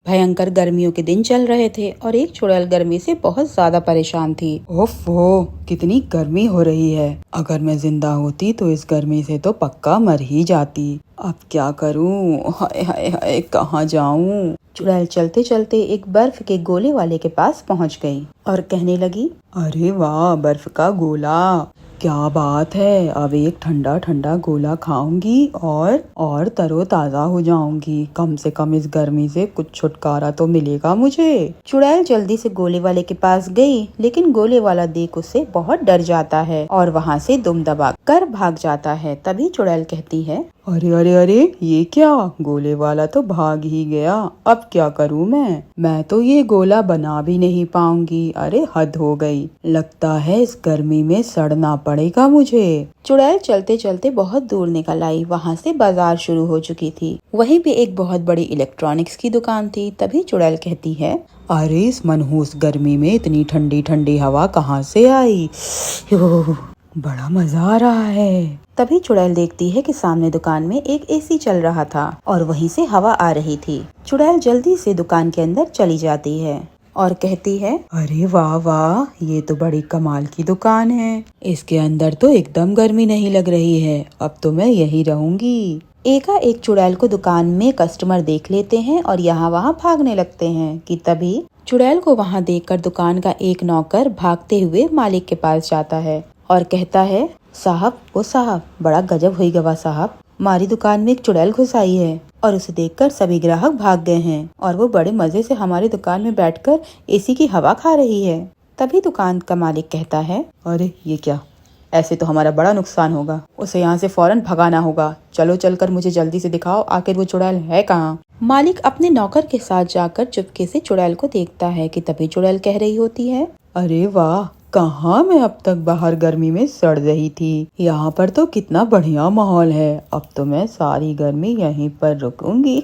भयंकर गर्मियों के दिन चल रहे थे और एक चुड़ैल गर्मी से बहुत ज्यादा परेशान थी। ओफो, कितनी गर्मी हो रही है। अगर मैं जिंदा होती तो इस गर्मी से तो पक्का मर ही जाती। अब क्या करूं? हाय हाय हाय, कहाँ जाऊं? चुड़ैल चलते चलते एक बर्फ के गोले वाले के पास पहुंच गई और कहने लगी, अरे वाह, बर्फ का गोला, क्या बात है। अब एक ठंडा ठंडा गोला खाऊंगी और तरोताजा हो जाऊंगी। कम से कम इस गर्मी से कुछ छुटकारा तो मिलेगा मुझे। चुड़ैल जल्दी से गोले वाले के पास गई, लेकिन गोले वाला देख उससे बहुत डर जाता है और वहाँ से दुम दबा कर भाग जाता है। तभी चुड़ैल कहती है, अरे अरे अरे, ये क्या? गोले वाला तो भाग ही गया। अब क्या करूं मैं तो ये गोला बना भी नहीं पाऊंगी। अरे हद हो गई, लगता है इस गर्मी में सड़ना पड़ेगा मुझे। चुड़ैल चलते चलते बहुत दूर निकल आई। वहाँ से बाजार शुरू हो चुकी थी। वहीं पे एक बहुत बड़ी इलेक्ट्रॉनिक्स की दुकान थी। तभी चुड़ैल कहती है, अरे इस मनहूस गर्मी में इतनी ठंडी ठंडी हवा कहाँ से आई? बड़ा मजा आ रहा है। तभी चुड़ैल देखती है कि सामने दुकान में एक एसी चल रहा था और वहीं से हवा आ रही थी। चुड़ैल जल्दी से दुकान के अंदर चली जाती है और कहती है, अरे वाह वाह, ये तो बड़ी कमाल की दुकान है। इसके अंदर तो एकदम गर्मी नहीं लग रही है। अब तो मैं यही रहूंगी। एकाएक चुड़ैल को दुकान में कस्टमर देख लेते हैं और यहाँ वहाँ भागने लगते हैं कि तभी चुड़ैल को वहाँ देखकर दुकान का एक नौकर भागते हुए मालिक के पास जाता है और कहता है, साहब, ओ साहब, बड़ा गजब हुई गवा साहब, हमारी दुकान में एक चुड़ैल घुस आई है और उसे देखकर सभी ग्राहक भाग गए हैं और वो बड़े मजे से हमारी दुकान में बैठकर एसी की हवा खा रही है। तभी दुकान का मालिक कहता है, अरे ये क्या? ऐसे तो हमारा बड़ा नुकसान होगा। उसे यहाँ से फौरन भगाना होगा। चलो चलकर मुझे जल्दी से दिखाओ, आखिर वो चुड़ैल है कहाँ। मालिक अपने नौकर के साथ जाकर चुपके से चुड़ैल को देखता है कि तभी चुड़ैल कह रही होती है, अरे वाह, कहाँ मैं अब तक बाहर गर्मी में सड़ रही थी। यहाँ पर तो कितना बढ़िया माहौल है। अब तो मैं सारी गर्मी यहीं पर रुकूंगी।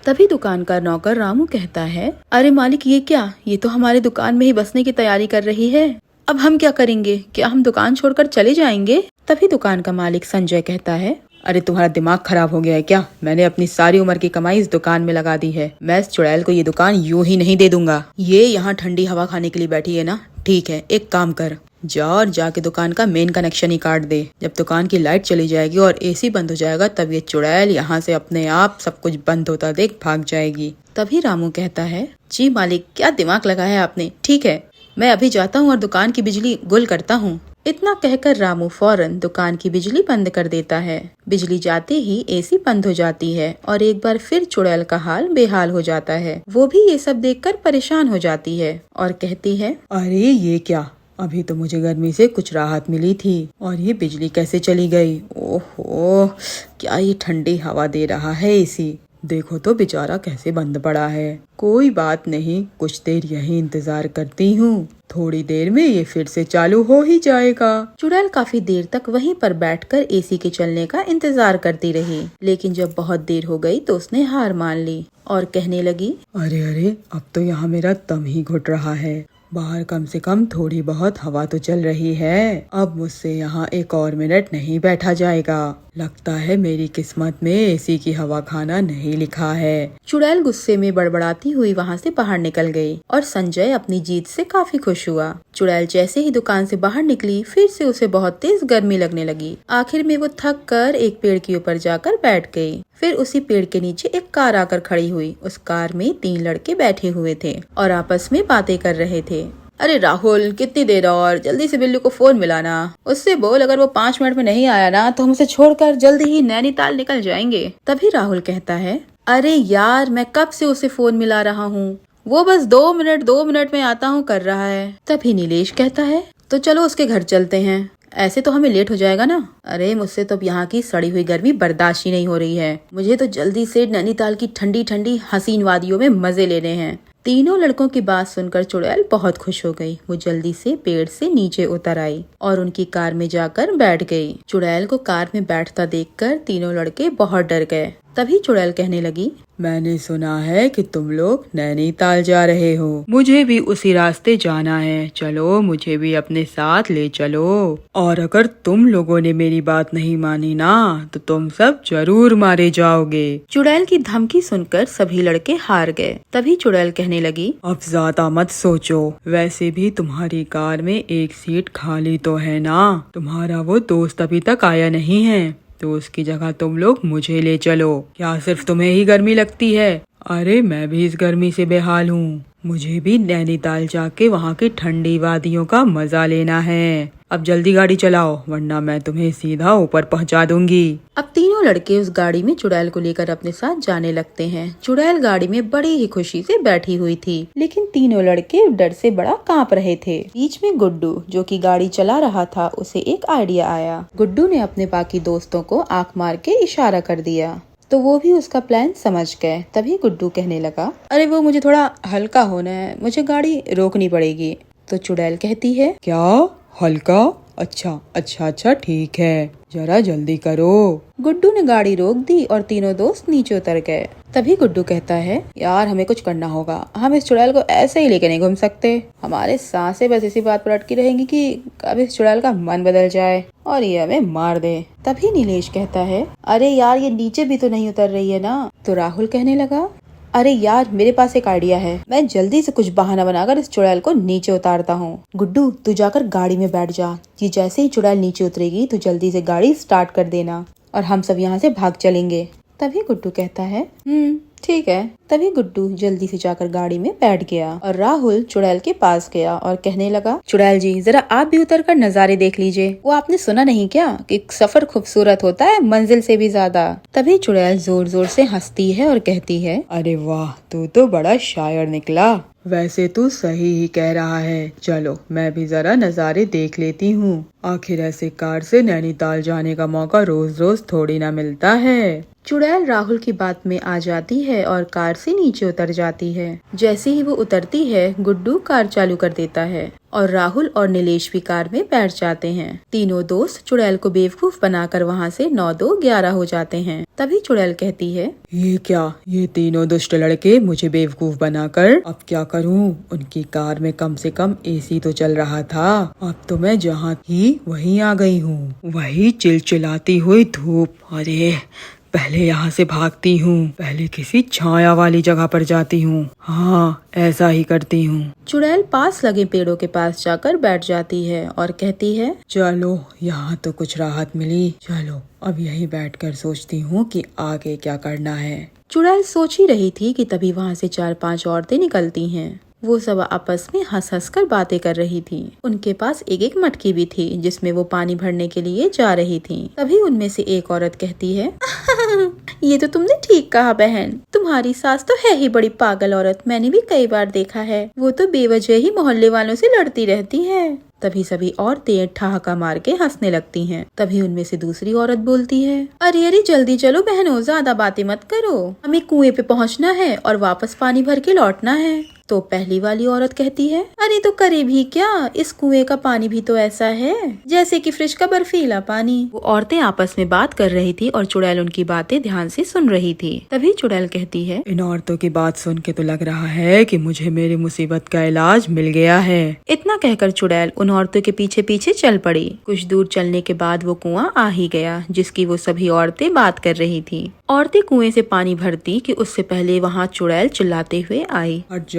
तभी दुकान का नौकर रामू कहता है, अरे मालिक, ये क्या? ये तो हमारे दुकान में ही बसने की तैयारी कर रही है। अब हम क्या करेंगे? क्या हम दुकान छोड़कर चले जाएंगे? तभी दुकान का मालिक संजय कहता है, अरे तुम्हारा दिमाग खराब हो गया है क्या? मैंने अपनी सारी उम्र की कमाई इस दुकान में लगा दी है। मैं इस चुड़ैल को ये दुकान यूं ही नहीं दे दूंगा। ये यहाँ ठंडी हवा खाने के लिए बैठी है ना? ठीक है, एक काम कर, जा और जाके दुकान का मेन कनेक्शन ही काट दे। जब दुकान की लाइट चली जाएगी और एसी बंद हो जाएगा, तब ये चुड़ैल यहाँ से अपने आप सब कुछ बंद होता देख भाग जाएगी। तभी रामू कहता है, जी मालिक, क्या दिमाग लगाया है आपने। ठीक है, मैं अभी जाता हूँ और दुकान की बिजली गुल करता हूँ। इतना कहकर रामू फौरन दुकान की बिजली बंद कर देता है। बिजली जाते ही एसी बंद हो जाती है और एक बार फिर चुड़ैल का हाल बेहाल हो जाता है। वो भी ये सब देखकर परेशान हो जाती है और कहती है, अरे ये क्या? अभी तो मुझे गर्मी से कुछ राहत मिली थी और ये बिजली कैसे चली गई? ओहो, क्या ये ठंडी हवा दे रहा है एसी? देखो तो बेचारा कैसे बंद पड़ा है। कोई बात नहीं, कुछ देर यही इंतजार करती हूँ। थोड़ी देर में ये फिर से चालू हो ही जाएगा। चुड़ैल काफी देर तक वहीं पर बैठकर एसी के चलने का इंतजार करती रही, लेकिन जब बहुत देर हो गई तो उसने हार मान ली और कहने लगी, अरे अरे, अब तो यहाँ मेरा दम ही घुट रहा है। बाहर कम से कम थोड़ी बहुत हवा तो चल रही है। अब मुझसे यहाँ एक और मिनट नहीं बैठा जाएगा। लगता है मेरी किस्मत में एसी की हवा खाना नहीं लिखा है। चुड़ैल गुस्से में बड़बड़ाती हुई वहाँ से बाहर निकल गई और संजय अपनी जीत से काफी खुश हुआ। चुड़ैल जैसे ही दुकान से बाहर निकली, फिर से उसे बहुत तेज गर्मी लगने लगी। आखिर में वो थक कर एक पेड़ के ऊपर जाकर बैठ गई। फिर उसी पेड़ के नीचे एक कार आकर खड़ी हुई। उस कार में 3 लड़के बैठे हुए थे और आपस में बातें कर रहे थे। अरे राहुल, कितनी देर और? जल्दी से बिल्लू को फोन मिलाना। उससे बोल, अगर वो 5 मिनट में नहीं आया ना तो हम उसे छोड़कर जल्दी ही नैनीताल निकल जाएंगे। तभी राहुल कहता है, अरे यार, मैं कब से उसे फोन मिला रहा हूँ, वो बस 2 मिनट में आता हूँ कर रहा है। तभी नीलेश कहता है, तो चलो उसके घर चलते हैं, ऐसे तो हमें लेट हो जाएगा ना। अरे मुझसे तो अब यहाँ की सड़ी हुई गर्मी बर्दाश्त ही नहीं हो रही है। मुझे तो जल्दी से नैनीताल की ठंडी ठंडी हसीन वादियों में मजे लेने हैं। तीनों लड़कों की बात सुनकर चुड़ैल बहुत खुश हो गई। वो जल्दी से पेड़ से नीचे उतर आई और उनकी कार में जाकर बैठ गई। चुड़ैल को कार में बैठता देखकर तीनों लड़के बहुत डर गए। तभी चुड़ैल कहने लगी, मैंने सुना है कि तुम लोग नैनीताल जा रहे हो। मुझे भी उसी रास्ते जाना है, चलो मुझे भी अपने साथ ले चलो। और अगर तुम लोगों ने मेरी बात नहीं मानी ना तो तुम सब जरूर मारे जाओगे। चुड़ैल की धमकी सुनकर सभी लड़के हार गए। तभी चुड़ैल कहने लगी, अब ज्यादा मत सोचो, वैसे भी तुम्हारी कार में एक सीट खाली तो है ना। तुम्हारा वो दोस्त अभी तक आया नहीं है, तो उसकी जगह तुम लोग मुझे ले चलो। क्या सिर्फ तुम्हें ही गर्मी लगती है? अरे मैं भी इस गर्मी से बेहाल हूँ। मुझे भी नैनीताल जाके वहाँ की ठंडी वादियों का मजा लेना है। अब जल्दी गाड़ी चलाओ वरना मैं तुम्हें सीधा ऊपर पहुँचा दूंगी। अब तीनों लड़के उस गाड़ी में चुड़ैल को लेकर अपने साथ जाने लगते हैं। चुड़ैल गाड़ी में बड़ी ही खुशी से बैठी हुई थी, लेकिन तीनों लड़के डर से बड़ा कांप रहे थे। बीच में गुड्डू, जो कि गाड़ी चला रहा था, उसे एक आइडिया आया। गुड्डू ने अपने बाकी दोस्तों को आंख मार के इशारा कर दिया, तो वो भी उसका प्लान समझ गए। तभी गुड्डू कहने लगा, अरे वो मुझे थोड़ा हल्का होना है, मुझे गाड़ी रोकनी पड़ेगी। तो चुड़ैल कहती है, क्या हल्का? अच्छा अच्छा अच्छा ठीक है, जरा जल्दी करो। गुड्डू ने गाड़ी रोक दी और तीनों दोस्त नीचे उतर गए। तभी गुड्डू कहता है, यार हमें कुछ करना होगा, हम इस चुड़ैल को ऐसे ही लेके नहीं घूम सकते। हमारे सांसें बस इसी बात पर अटकी रहेंगी कि कब इस चुड़ैल का मन बदल जाए और ये हमें मार दे। तभी नीलेश कहता है, अरे यार ये नीचे भी तो नहीं उतर रही है ना। तो राहुल कहने लगा, अरे यार मेरे पास एक आइडिया है, मैं जल्दी से कुछ बहाना बनाकर इस चुड़ैल को नीचे उतारता हूँ। गुड्डू तू जाकर गाड़ी में बैठ जा, कि जैसे ही चुड़ैल नीचे उतरेगी तो जल्दी से गाड़ी स्टार्ट कर देना और हम सब यहाँ से भाग चलेंगे। तभी गुड्डू कहता है, ठीक है। तभी गुड्डू जल्दी से जाकर गाड़ी में बैठ गया और राहुल चुड़ैल के पास गया और कहने लगा, चुड़ैल जी जरा आप भी उतर कर नजारे देख लीजिए। वो आपने सुना नहीं क्या कि सफर खूबसूरत होता है मंजिल से भी ज्यादा। तभी चुड़ैल जोर जोर से हंसती है और कहती है, अरे वाह तू तो बड़ा शायर निकला। वैसे तू सही ही कह रहा है, चलो मैं भी जरा नज़ारे देख लेती हूँ। आखिर ऐसे कार से नैनीताल जाने का मौका रोज रोज थोड़ी ना मिलता है। चुड़ैल राहुल की बात में आ जाती है और कार से नीचे उतर जाती है। जैसे ही वो उतरती है गुड्डू कार चालू कर देता है और राहुल और नीलेश भी कार में बैठ जाते हैं। तीनों दोस्त चुड़ैल को बेवकूफ बनाकर वहाँ से 9-2-11 हो जाते हैं। तभी चुड़ैल कहती है, ये क्या, ये तीनों दुष्ट लड़के मुझे बेवकूफ बनाकर अब क्या करूं? उनकी कार में कम से कम एसी तो चल रहा था, अब तो मैं जहाँ थी वहीं आ गई हूँ। वही चिलचिलाती हुई धूप। अरे पहले यहाँ से भागती हूँ, पहले किसी छाया वाली जगह पर जाती हूँ। हाँ ऐसा ही करती हूँ। चुड़ैल पास लगे पेड़ों के पास जाकर बैठ जाती है और कहती है, चलो यहाँ तो कुछ राहत मिली, चलो अब यहीं बैठकर सोचती हूँ कि आगे क्या करना है। चुड़ैल सोच ही रही थी कि तभी वहाँ से 4-5 औरतें निकलती हैं। वो सब आपस में हंस हंस कर बातें कर रही थीं। उनके पास एक एक मटकी भी थी जिसमें वो पानी भरने के लिए जा रही थीं। तभी उनमें से एक औरत कहती है, ये तो तुमने ठीक कहा बहन, तुम्हारी सास तो है ही बड़ी पागल औरत, मैंने भी कई बार देखा है। वो तो बेवजह ही मोहल्ले वालों से लड़ती रहती है। तभी सभी औरतें ठहाका मार के हंसने लगती हैं। तभी उनमें से दूसरी औरत बोलती है, अरे अरे जल्दी चलो बहनों, ज्यादा बातें मत करो, हमें कुएं पे पहुंचना है और वापस पानी भर के लौटना है। तो पहली वाली औरत कहती है, अरे तो करे भी क्या, इस कुएं का पानी भी तो ऐसा है जैसे कि फ्रिज का बर्फीला पानी। वो औरतें आपस में बात कर रही थी और चुड़ैल उनकी बातें ध्यान से सुन रही थी। तभी चुड़ैल कहती है, इन औरतों की बात सुन के तो लग रहा है कि मुझे मेरी मुसीबत का इलाज मिल गया है। इतना कहकर चुड़ैल उन औरतों के पीछे पीछे चल पड़ी। कुछ दूर चलने के बाद वो कुआं आ ही गया जिसकी वो सभी औरतें बात कर रही थी। औरतें कुएं से पानी भरती कि उससे पहले वहाँ चुड़ैल चिल्लाते हुए आई, हट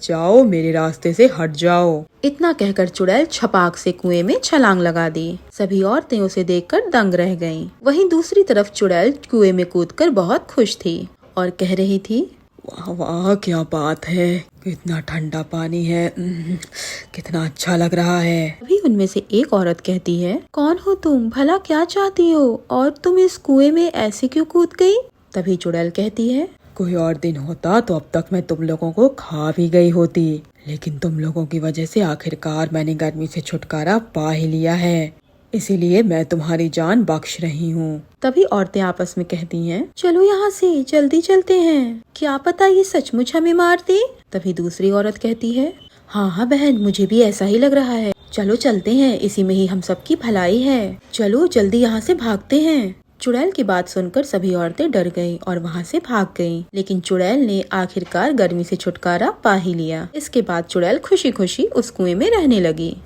जाओ, मेरे रास्ते से हट जाओ। इतना कहकर चुड़ैल छपाक से कुएं में छलांग लगा दी। सभी औरतें उसे देखकर दंग रह गईं। वहीं दूसरी तरफ चुड़ैल कुएं में कूदकर बहुत खुश थी और कह रही थी, वाह वाह क्या बात है, कितना ठंडा पानी है, कितना अच्छा लग रहा है। अभी उनमें से एक औरत कहती है, कौन हो तुम, भला क्या चाहती हो और तुम इस कुएं में ऐसे क्यों कूद गई? तभी चुड़ैल कहती है, कोई और दिन होता तो अब तक मैं तुम लोगों को खा भी गई होती, लेकिन तुम लोगों की वजह से आखिरकार मैंने गर्मी से छुटकारा पा ही लिया है, इसीलिए मैं तुम्हारी जान बख्श रही हूँ। तभी औरतें आपस में कहती हैं, चलो यहाँ से जल्दी चलते हैं, क्या पता ये सचमुच हमें मार दे। तभी दूसरी औरत कहती है, हाँ हाँ बहन, मुझे भी ऐसा ही लग रहा है, चलो चलते हैं, इसी में ही हम सबकी भलाई है, चलो जल्दी यहाँ से भागते हैं। चुड़ैल की बात सुनकर सभी औरतें डर गईं और वहाँ से भाग गईं। लेकिन चुड़ैल ने आखिरकार गर्मी से छुटकारा पा ही लिया। इसके बाद चुड़ैल खुशी खुशी उस कुएं में रहने लगी।